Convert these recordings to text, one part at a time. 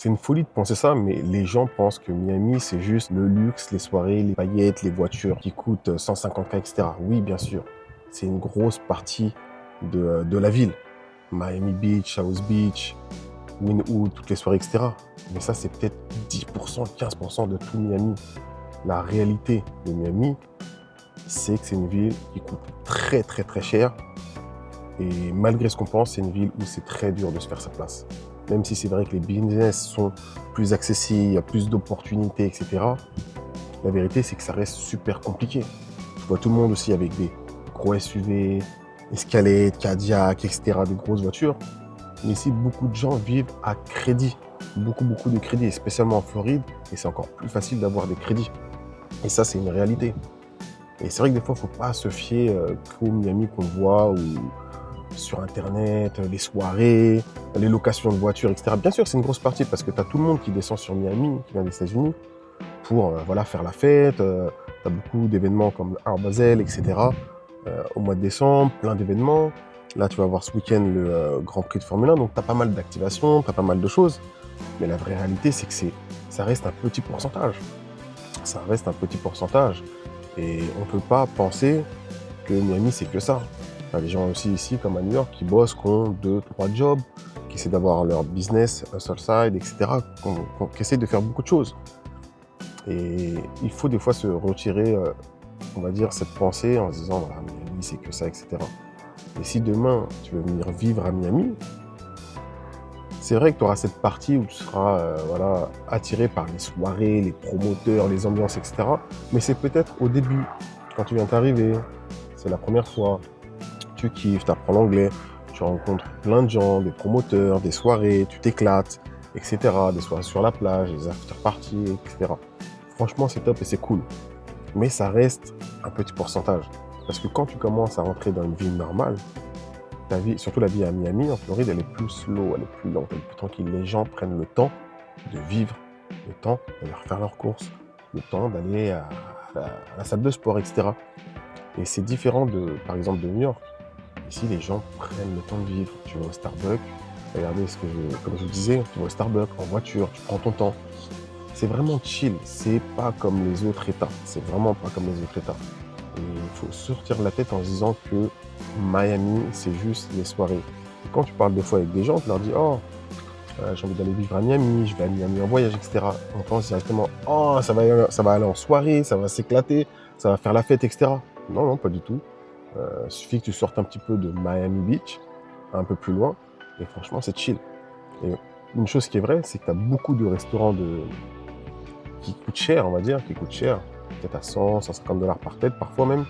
C'est une folie de penser ça, mais les gens pensent que Miami, c'est juste le luxe, les soirées, les paillettes, les voitures qui coûtent 150K, etc. Oui, bien sûr, c'est une grosse partie de la ville. Miami Beach, South Beach, Wynwood, toutes les soirées, etc. Mais ça, c'est peut-être 10%, 15% de tout Miami. La réalité de Miami, c'est que c'est une ville qui coûte très, très, très cher. Et malgré ce qu'on pense, c'est une ville où c'est très dur de se faire sa place. Même si c'est vrai que les business sont plus accessibles, il y a plus d'opportunités, etc. La vérité, c'est que ça reste super compliqué. Je vois tout le monde aussi avec des gros SUV, Escalade, Cadillac, etc., des grosses voitures. Mais ici, beaucoup de gens vivent à crédit. Beaucoup, beaucoup de crédits, spécialement en Floride. Et c'est encore plus facile d'avoir des crédits. Et ça, c'est une réalité. Et c'est vrai que des fois, il ne faut pas se fier qu'au Miami qu'on voit ou sur Internet, les soirées, les locations de voitures, etc. Bien sûr, c'est une grosse partie parce que tu as tout le monde qui descend sur Miami, qui vient des États-Unis, pour voilà, faire la fête. Tu as beaucoup d'événements comme Art Basel, etc. Au mois de décembre, plein d'événements. Là, tu vas avoir ce week-end le Grand Prix de Formule 1, donc tu as pas mal d'activations, tu as pas mal de choses. Mais la vraie réalité, c'est que ça reste un petit pourcentage. Ça reste un petit pourcentage. Et on ne peut pas penser que Miami, c'est que ça. Il y a des gens aussi ici, comme à New York, qui bossent, qui ont 2, 3 jobs, qui essaient d'avoir leur business, hustle side, etc., qui essaient de faire beaucoup de choses. Et il faut des fois se retirer, on va dire, cette pensée en se disant, voilà, Miami, c'est que ça, etc. Et si demain, tu veux venir vivre à Miami, c'est vrai que tu auras cette partie où tu seras voilà, attiré par les soirées, les promoteurs, les ambiances, etc. Mais c'est peut-être au début, quand tu viens d'arriver, c'est la première fois, tu kiffes, tu apprends l'anglais, tu rencontres plein de gens, des promoteurs, des soirées, tu t'éclates, etc. Des soirées sur la plage, des after-parties, etc. Franchement, c'est top et c'est cool. Mais ça reste un petit pourcentage. Parce que quand tu commences à rentrer dans une vie normale, ta vie, surtout la vie à Miami, en Floride, elle est plus slow, elle est plus lente, elle est plus tranquille. Les gens prennent le temps de vivre, le temps d'aller faire leurs courses, le temps d'aller à la salle de sport, etc. Et c'est différent de, par exemple, de New York. Ici, les gens prennent le temps de vivre. Tu vas au Starbucks, regardez comme je vous disais, tu vas au Starbucks en voiture, tu prends ton temps. C'est vraiment chill, c'est pas comme les autres États. C'est vraiment pas comme les autres États. Et il faut sortir de la tête en se disant que Miami, c'est juste les soirées. Et quand tu parles des fois avec des gens, tu leur dis, oh, j'ai envie d'aller vivre à Miami, je vais à Miami en voyage, etc. On pense directement, oh, ça va aller en soirée, ça va s'éclater, ça va faire la fête, etc. Non, non, pas du tout. Il suffit que tu sortes un petit peu de Miami Beach, un peu plus loin, et franchement, c'est chill. Et une chose qui est vraie, c'est que tu as beaucoup de restaurants qui coûtent cher, on va dire, qui coûtent cher, peut-être à 100, 150 dollars par tête, parfois même.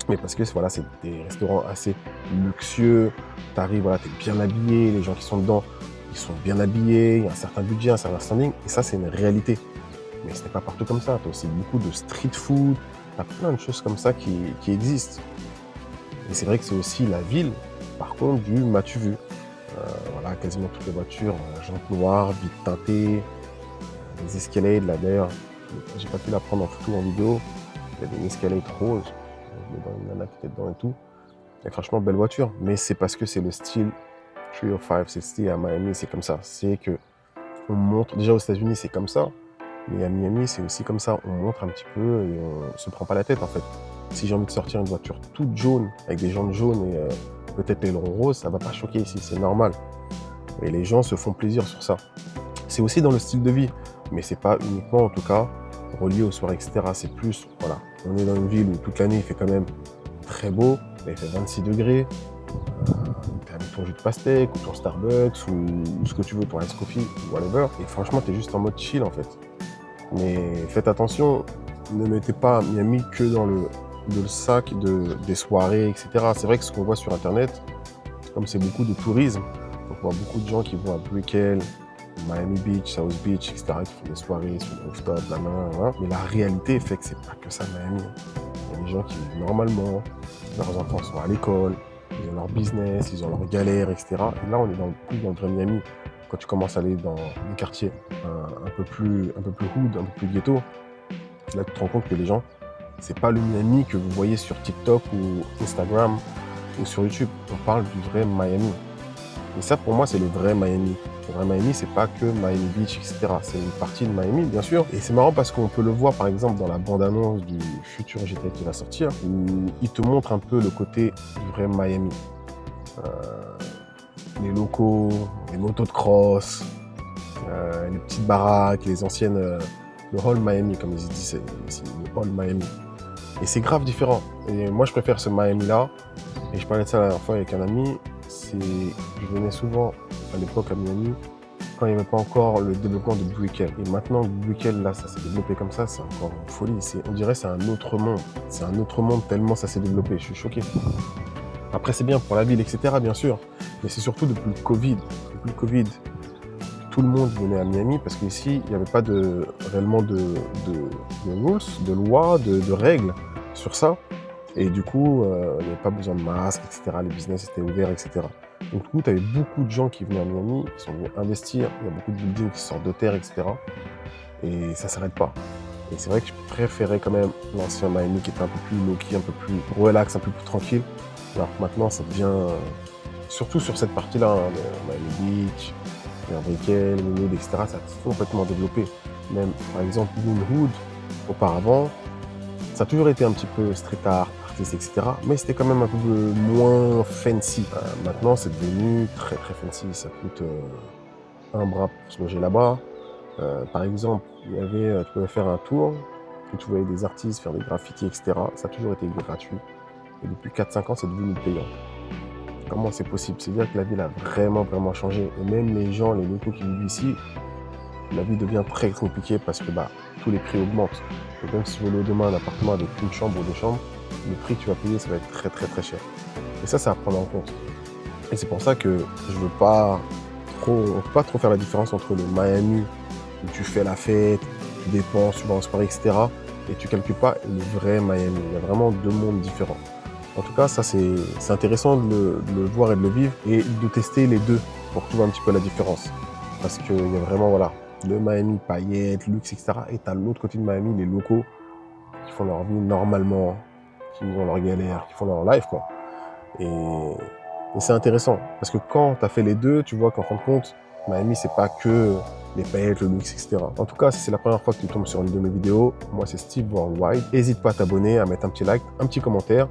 Mais parce que voilà, c'est des restaurants assez luxueux, tu arrives, voilà, tu es bien habillé, les gens qui sont dedans, ils sont bien habillés, il y a un certain budget, un certain standing, et ça, c'est une réalité. Mais ce n'est pas partout comme ça, tu as aussi beaucoup de street food, tu as plein de choses comme ça qui existent. Et c'est vrai que c'est aussi la ville, par contre, du m'as-tu vu. Voilà, quasiment toutes les voitures, jantes noires, vitres teintées, les escalades, là d'ailleurs, j'ai pas pu la prendre en photo ou en vidéo, il y avait une escalade rose, dans une nana qui était dedans et tout. Et franchement, belle voiture, mais c'est parce que c'est le style 30560 à Miami, c'est comme ça. C'est que on montre, déjà aux États-Unis, c'est comme ça, mais à Miami, c'est aussi comme ça. On montre un petit peu et on se prend pas la tête en fait. Si j'ai envie de sortir une voiture toute jaune, avec des jantes jaunes et peut-être ailerons roses, ça va pas choquer ici, c'est normal. Et les gens se font plaisir sur ça. C'est aussi dans le style de vie, mais c'est pas uniquement en tout cas relié aux soirées, etc. C'est plus, voilà, on est dans une ville où toute l'année il fait quand même très beau, il fait 26 degrés, t'es avec ton jus de pastèque ou ton Starbucks ou ce que tu veux, ton ice coffee ou whatever, et franchement t'es juste en mode chill en fait. Mais faites attention, ne mettez pas Miami que dans le sac des soirées, etc. C'est vrai que ce qu'on voit sur internet, comme c'est beaucoup de tourisme, on voit beaucoup de gens qui vont à Brickell, Miami Beach, South Beach, etc., qui font des soirées sur le rooftop, mais la réalité fait que c'est pas que ça Miami. Il y a des gens qui vivent normalement, leurs enfants sont à l'école, ils ont leur business, ils ont leurs galères, etc. Et là, on est plus dans le vrai Miami. Quand tu commences à aller dans des quartiers un peu plus hood, un peu plus ghetto, là, tu te rends compte que les gens, c'est pas le Miami que vous voyez sur TikTok ou Instagram ou sur YouTube. On parle du vrai Miami. Et ça, pour moi, c'est le vrai Miami. Le vrai Miami, c'est pas que Miami Beach, etc. C'est une partie de Miami, bien sûr. Et c'est marrant parce qu'on peut le voir, par exemple, dans la bande-annonce du futur GTA qui va sortir, où il te montre un peu le côté du vrai Miami. Euh, les locaux, les motos de cross, les petites baraques, les anciennes... le Hall Miami, comme ils disent, c'est le Hall Miami. Et c'est grave différent. Et moi, je préfère ce Miami-là. Et je parlais de ça la dernière fois avec un ami. Je venais souvent à l'époque à Miami quand il n'y avait pas encore le développement de Brickell. Et maintenant, Brickell, là, ça s'est développé comme ça, c'est encore une folie. On dirait que c'est un autre monde. C'est un autre monde tellement ça s'est développé. Je suis choqué. Après, c'est bien pour la ville, etc., bien sûr. Mais c'est surtout depuis le Covid. Depuis le Covid, tout le monde venait à Miami parce qu'ici, il n'y avait pas réellement de rules, de lois, de règles sur ça. Et du coup, il n'y avait pas besoin de masques, etc. Les business étaient ouverts, etc. Donc du coup, tu avais beaucoup de gens qui venaient à Miami, qui sont venus investir. Il y a beaucoup de buildings qui sortent de terre, etc. Et ça ne s'arrête pas. Et c'est vrai que je préférais quand même l'ancien Miami qui était un peu plus low-key, un peu plus relax, un peu plus tranquille. Alors que maintenant, ça devient, surtout sur cette partie-là, hein, de Miami Beach, Brickell, Linwood, etc. Ça a complètement développé. Même, par exemple, Linwood, auparavant, ça a toujours été un petit peu street art, artiste, etc. Mais c'était quand même un peu moins fancy. Maintenant, c'est devenu très très fancy. Ça coûte un bras pour se loger là-bas. Par exemple, tu pouvais faire un tour, où tu voyais des artistes faire des graffitis, etc. Ça a toujours été gratuit. Et depuis 4-5 ans, c'est devenu payant. Comment c'est possible? C'est-à-dire que la ville a vraiment vraiment changé. Et même les gens, les locaux qui vivent ici, la vie devient très compliquée parce que tous les prix augmentent. Et même si tu veux louer demain un appartement avec une chambre ou deux chambres, le prix que tu vas payer, ça va être très très très cher. Et ça, c'est à prendre en compte. Et c'est pour ça que je veux pas trop, on peut pas trop faire la différence entre le Miami où tu fais la fête, tu dépenses, tu vas en soirée, etc. Et tu calcules pas le vrai Miami. Il y a vraiment deux mondes différents. En tout cas, ça c'est intéressant de le voir et de le vivre et de tester les deux pour trouver un petit peu la différence. Parce qu'il y a vraiment, voilà, le Miami paillettes, luxe, etc. Et tu as l'autre côté de Miami, les locaux qui font leur vie normalement, qui ont leur galère, qui font leur life, quoi. Et c'est intéressant, parce que quand tu as fait les deux, tu vois qu'en fin de compte, Miami, c'est pas que les paillettes, le luxe, etc. En tout cas, si c'est la première fois que tu tombes sur une de mes vidéos, moi c'est Steve Worldwide. N'hésite pas à t'abonner, à mettre un petit like, un petit commentaire.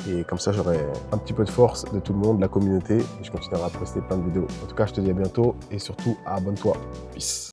Et comme ça, j'aurai un petit peu de force de tout le monde, de la communauté. Et je continuerai à poster plein de vidéos. En tout cas, je te dis à bientôt et surtout, abonne-toi. Peace.